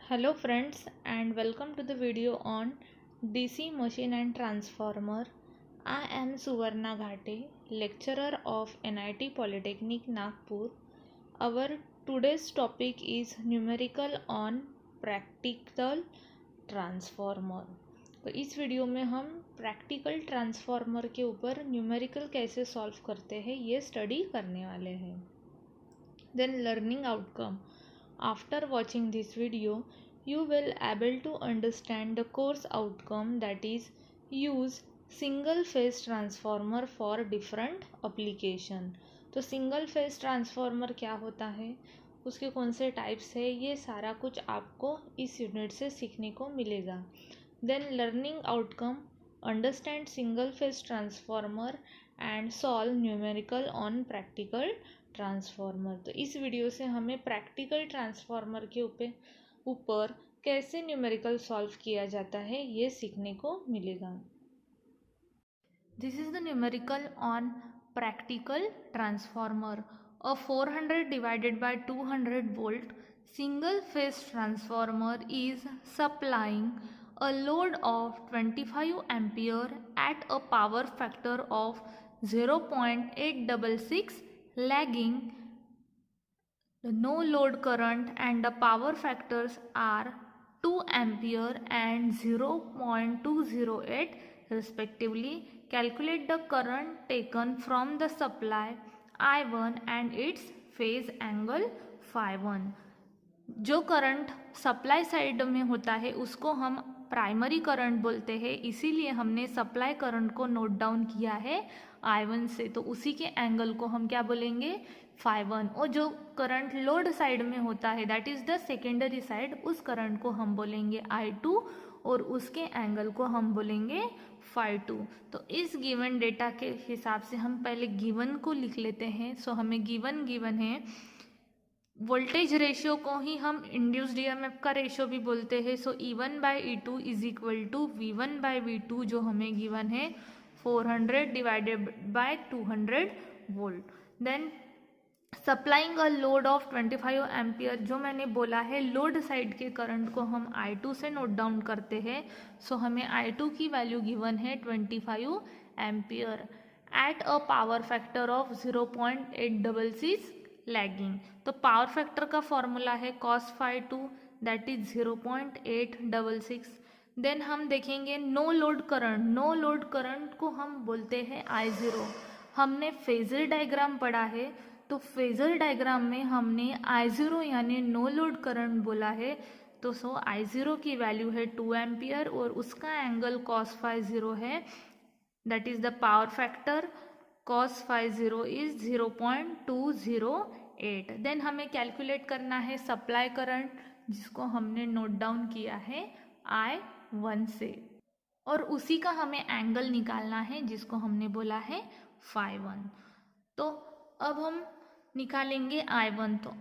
Hello friends and welcome to the video on DC machine and transformer. I am Suvarna Ghate, lecturer of NIT Polytechnic Nagpur. Our today's topic is numerical on practical transformer. तो इस video में हम practical transformer के ऊपर numerical कैसे solve करते हैं ये स्टडी करने वाले हैं. Then learning outcome. After watching this video, you will able to understand the course outcome, that is use single phase transformer for different application. तो सिंगल फेज ट्रांसफार्मर क्या होता है, उसके कौन से टाइप्स है, ये सारा कुछ आपको इस यूनिट से सीखने को मिलेगा. Then learning outcome, understand single phase transformer and solve numerical on practical transformer. तो इस वीडियो से हमें प्रैक्टिकल ट्रांसफार्मर के ऊपर कैसे न्यूमेरिकल सॉल्व किया जाता है ये सीखने को मिलेगा. This is the numerical on practical transformer. A 400 divided by 200 volt single phase transformer is supplying a load of 25 ampere at a power factor of 0.866 lagging. The no load current and the power factors are 2 ampere and 0.208 respectively. Calculate the current taken from the supply I1 and its phase angle phi1. जो current supply side में होता है उसको हम primary current बोलते हैं, इसीलिए हमने सप्लाई करंट को नोट डाउन किया है I1 से, तो उसी के एंगल को हम क्या बोलेंगे, phi1. और जो करंट लोड साइड में होता है that is the secondary side, उस करंट को हम बोलेंगे I2 और उसके एंगल को हम बोलेंगे phi2. तो इस गिवन डेटा के हिसाब से हम पहले गिवन को लिख लेते हैं. सो हमें गिवन है, वोल्टेज रेशियो को ही हम इंड्यूस्ड ईएमएफ का रेशियो भी बोलते हैं. So E1 by E2 is equal to V1 by V2 जो हमें गिवन है 400 divided by 200 volt. Then supplying a load of 25 ampere, जो मैंने बोला है लोड साइड के करंट को हम I2 से नोट डाउन करते हैं. सो हमें I2 की वैल्यू गिवन है 25 ampere at a power factor of 0.866 lagging. तो पावर फैक्टर का फॉर्मूला है cos phi2 that is 0.866. Then हम देखेंगे नो लोड करंट को हम बोलते हैं I0. हमने फेजर डायग्राम पढ़ा है, तो फेजर डायग्राम में हमने I0 यानी नो लोड करंट बोला है. तो सो I0 की वैल्यू है 2 एम्पियर और उसका एंगल cos phi0 है, that is the power factor. cos phi0 is 0.208. Then हमें कैलकुलेट करना है सप्लाई करंट जिसको हमने नोट डाउन किया है I1 से, और उसी का हमें एंगल निकालना है जिसको हमने बोला है phi1. तो अब हम निकालेंगे I1. तो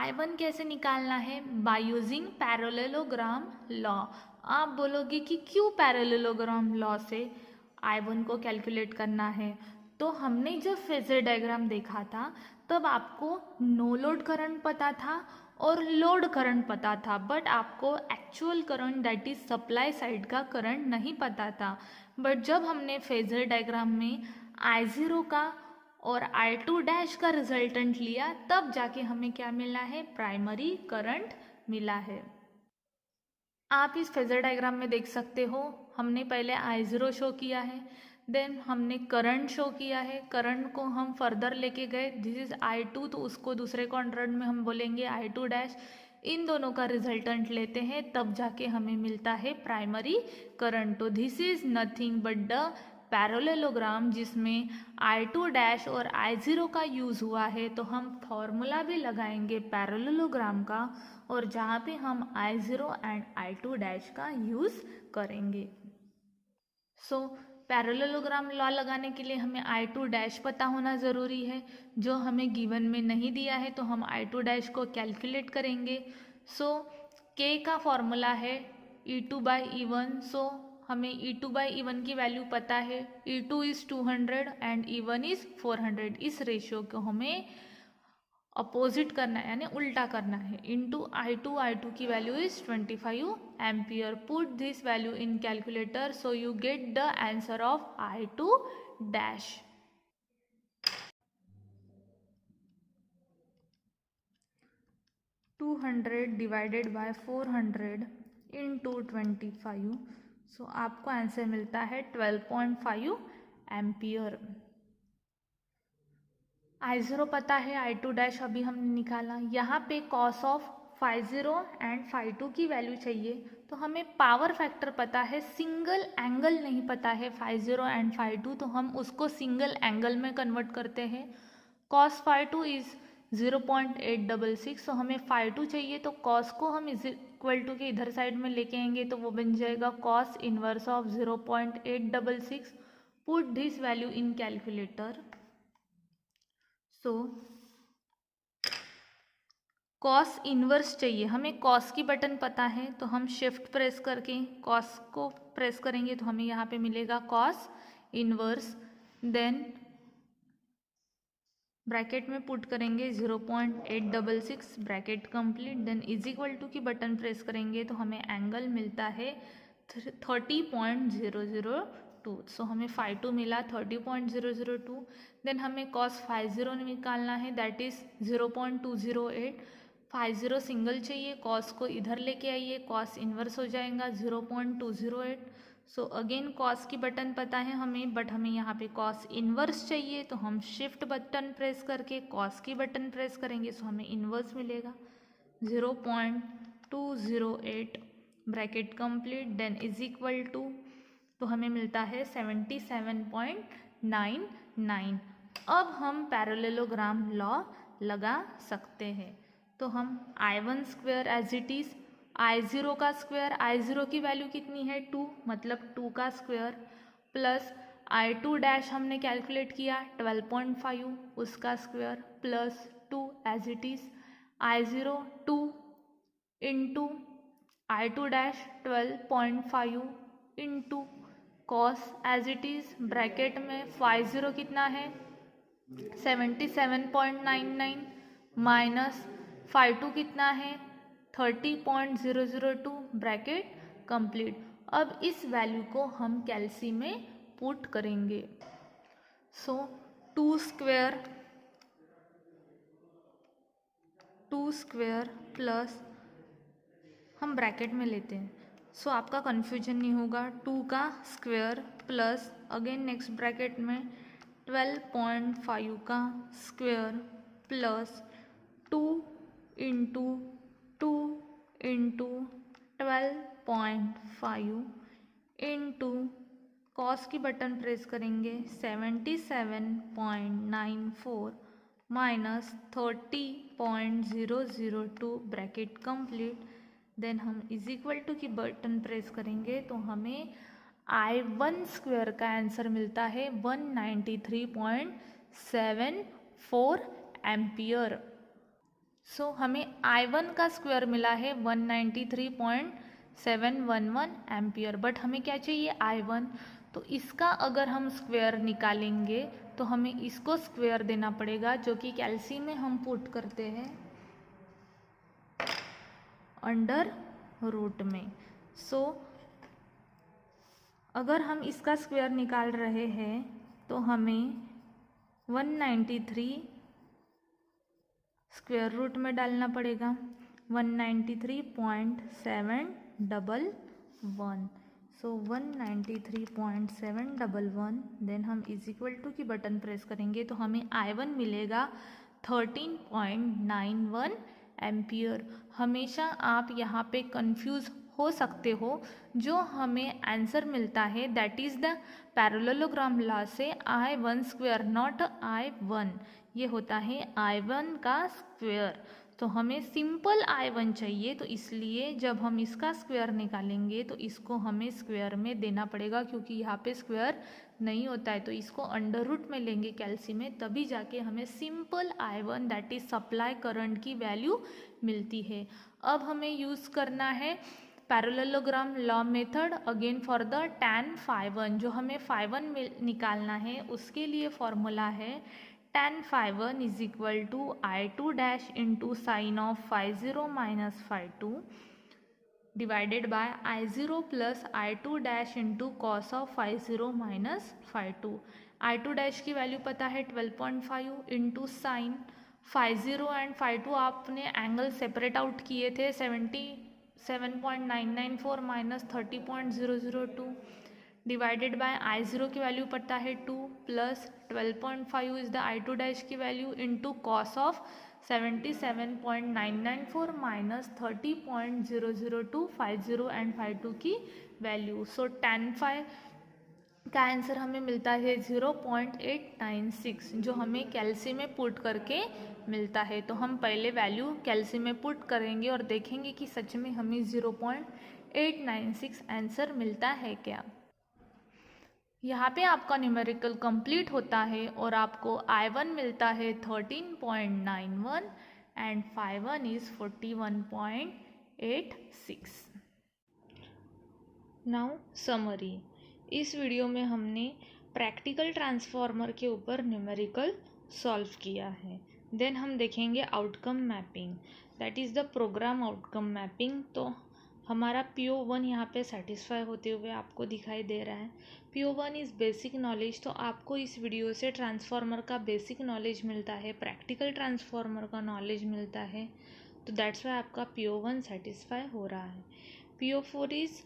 I1 कैसे निकालना है, बाय यूजिंग पैरेललोग्राम लॉ. आप बोलोगे कि क्यों पैरेललोग्राम लॉ से I1 को कैलकुलेट करना है. तो हमने जब फेजर डायग्राम देखा था तब आपको नो लोड करंट पता था और लोड करंट पता था, बट आपको actual current that is supply side का करंट नहीं पता था. बट जब हमने फेजर डायग्राम में I0 का और I2 डैश का रिजल्टेंट लिया तब जाके हमें क्या मिला है, प्राइमरी करंट मिला है. आप इस फेजर डायग्राम में देख सकते हो, हमने पहले I0 शो किया है, देन हमने करंट शो किया है, करंट को हम फर्दर लेके गए, दिस इज I2, तो उसको दूसरे क्वाड्रेंट में हम बोलेंगे I2 डैश. इन दोनों का रिजल्टेंट लेते हैं तब जाके हमें मिलता है प्राइमरी करंट. तो this is nothing but the parallelogram जिसमें I2 डैश और I0 का यूज़ हुआ है. तो हम फॉर्मूला भी लगाएंगे पैरेललोग्राम का, और जहाँ पे हम I0 एंड I2 डैश का यूज़ करेंगे. सो पैरेललोग्राम लॉ लगाने के लिए हमें I2 डैश पता होना ज़रूरी है, जो हमें गिवन में नहीं दिया है. तो हम I2 डैश को कैलकुलेट करेंगे. सो K का फॉर्मूला है E2 बाई E1. सो हमें E2 बाई E1 की वैल्यू पता है, E2 is 200 and E1 is 400. इस रेशियो को हमें अपोजिट करना है यानी उल्टा करना है, इंटू I2 की value is 25 ampere. Put this value in calculator so you get the answer of I2 dash. To 200 divided by 400 into 25. So आपको आंसर मिलता है 12.5 एम्पियर. I0 पता है, I2 डैश अभी हमने निकाला. यहाँ पे कॉस ऑफ φ0 एंड φ2 की वैल्यू चाहिए, तो हमें पावर फैक्टर पता है, सिंगल एंगल नहीं पता है φ0 एंड φ2, तो हम उसको सिंगल एंगल में कन्वर्ट करते हैं. कॉस φ2 इज 0.866, तो हमें φ2 चाहिए, तो कॉस को हम इज इक्वल टू के इधर साइड में लेके आएंगे, तो वो बन जाएगा cos inverse of 0.866. Put this value in calculator. So cos inverse चाहिए, हमें कॉस की बटन पता है, तो हम शिफ्ट प्रेस करके कॉस को प्रेस करेंगे, तो हमें यहाँ पे मिलेगा कॉस इनवर्स. देन ब्रैकेट में पुट करेंगे 0.866 bracket complete. Then is equal to की बटन प्रेस करेंगे, तो हमें एंगल मिलता है 30.002. सो हमें φ2 मिला 30.002. देन हमें कॉस φ0 निकालना है, दैट इज 0.208. φ0 सिंगल चाहिए, कॉस को इधर लेके आइए, कॉस इन्वर्स हो जाएगा 0.208. सो अगेन कॉस की बटन पता है हमें, बट हमें यहाँ पे कॉस इन्वर्स चाहिए, तो हम शिफ्ट बटन प्रेस करके कॉस की बटन प्रेस करेंगे, सो हमें इन्वर्स मिलेगा 0.208 bracket complete. Then is equal to, तो हमें मिलता है 77.99. अब हम पैरेललोग्राम लॉ लगा सकते हैं. तो हम I1 square as it is, I0 का स्क्वायर, I0 की वैल्यू कितनी है 2, मतलब 2 का स्क्वायर, प्लस I2 डैश हमने कैलकुलेट किया 12.5 उसका square, plus 2 as it is I0 2 into I2 dash 12.5 into cos as it is bracket में φ0 कितना है 77.99 माइनस φ2 कितना है 30.002 ब्रैकेट कंप्लीट. अब इस वैल्यू को हम कैल्सी में पुट करेंगे. सो 2 स्क्वायर प्लस, हम ब्रैकेट में लेते हैं सो आपका कन्फ्यूजन नहीं होगा, 2 का square plus again next bracket में 12.5 का square plus 2 into 2 into 12.5 into cos की बटन प्रेस करेंगे 77.94 माइनस 30.002 ब्रैकेट कंप्लीट. देन हम इज इक्वल टू की बटन प्रेस करेंगे, तो हमें I1 स्क्वायर का आंसर मिलता है 193.74 एम्पियर. सो हमें I1 का स्क्वायर मिला है 193.711 एम्पियर, बट हमें क्या चाहिए I1, तो इसका अगर हम स्क्वायर निकालेंगे तो हमें इसको स्क्वायर देना पड़ेगा, जो कि कैल्सी में हम पुट करते हैं अंडर रूट में. सो अगर हम इसका स्क्वायर निकाल रहे हैं तो हमें 193 स्क्वायर रूट में डालना पड़ेगा 193.711. सो 193.711. देन हम इज इक्वल टू की बटन प्रेस करेंगे, तो हमें I1 मिलेगा 13.91 एम्पियर. हमेशा आप यहाँ पे कंफ्यूज हो सकते हो, जो हमें आंसर मिलता है that is the parallelogram law से I1 स्क्वायर नॉट I1, ये होता है I1 का स्क्वायर. तो हमें सिंपल I1 चाहिए, तो इसलिए जब हम इसका स्क्वायर निकालेंगे तो इसको हमें स्क्वायर में देना पड़ेगा, क्योंकि यहाँ पे स्क्वायर नहीं होता है, तो इसको अंडर रूट में लेंगे कैल्सी में, तभी जाके हमें simple I1 that is supply current की वैल्यू मिलती है. अब हमें यूज़ करना है parallelogram law method again for the tan φ1. जो हमें φ1 निकालना है उसके लिए फॉर्मूला है tan phi 1 is equal to I2 dash into sine of phi 0 minus phi 2 divided by I0 plus I2 dash into cos of phi 0 minus phi 2. I2 dash की value पता है 12.5 into sine phi 0 and phi 2 आपने angle separate out किए थे 77.994 minus 30.002 divided by I0 की value पता है 2 plus 12.5 is the I2 dash की value into cos of 77.994 minus 30.002 50 and 52 की वैल्यू. सो tan phi का आंसर हमें मिलता है 0.896 जो हमें कैल्सी में पुट करके मिलता है. तो हम पहले वैल्यू कैल्सी में पुट करेंगे और देखेंगे कि सच में हमें 0.896 आंसर मिलता है क्या. यहाँ पे आपका न्यूमेरिकल कंप्लीट होता है और आपको I1 मिलता है 13.91 and phi 1 is 41.86. Now summary. इस वीडियो में हमने प्रैक्टिकल ट्रांसफॉर्मर के ऊपर न्यूमेरिकल सॉल्व किया है. देन हम देखेंगे outcome mapping, that is the program outcome mapping. तो हमारा PO1 यहाँ पे सेटिस्फाई होते हुए आपको दिखाई दे रहा है. PO1 is basic knowledge. तो आपको इस वीडियो से ट्रांसफार्मर का बेसिक नॉलेज मिलता है, प्रैक्टिकल ट्रांसफार्मर का नॉलेज मिलता है. तो दैट्स वाई आपका PO1 सेटिस्फाई हो रहा है. PO4 is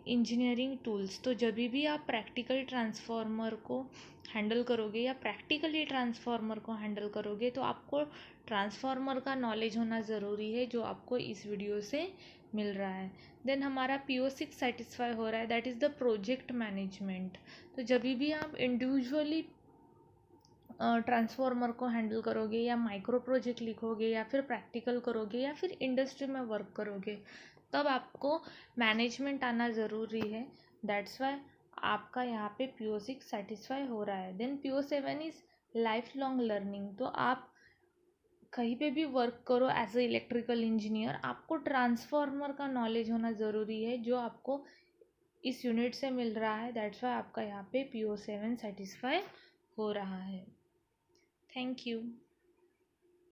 engineering tools. तो जब भी आप प्रैक्टिकल ट्रांसफार्मर को हैंडल करोगे या प्रैक्टिकली ट्रांसफार्मर को हैंडल करोगे तो आपको ट्रांसफार्मर का नॉलेज होना ज़रूरी है, जो आपको इस वीडियो से मिल रहा है. देन हमारा PO6 सेटिस्फाई हो रहा है, that is the project management. तो जब भी आप इंडिविजुअली ट्रांसफार्मर को हैंडल करोगे या माइक्रो प्रोजेक्ट लिखोगे या फिर प्रैक्टिकल करोगे या फिर इंडस्ट्री में वर्क करोगे तब आपको मैनेजमेंट आना ज़रूरी है. दैट्स वाई आपका यहाँ पे PO6 सेटिस्फाई हो रहा है. Then PO7 is life long learning. तो आप कहीं पे भी वर्क करो एज ए इलेक्ट्रिकल इंजीनियर, आपको ट्रांसफार्मर का नॉलेज होना ज़रूरी है जो आपको इस यूनिट से मिल रहा है. दैट्स वाई आपका यहाँ पे PO7 सेटिस्फाई हो रहा है. Thank you.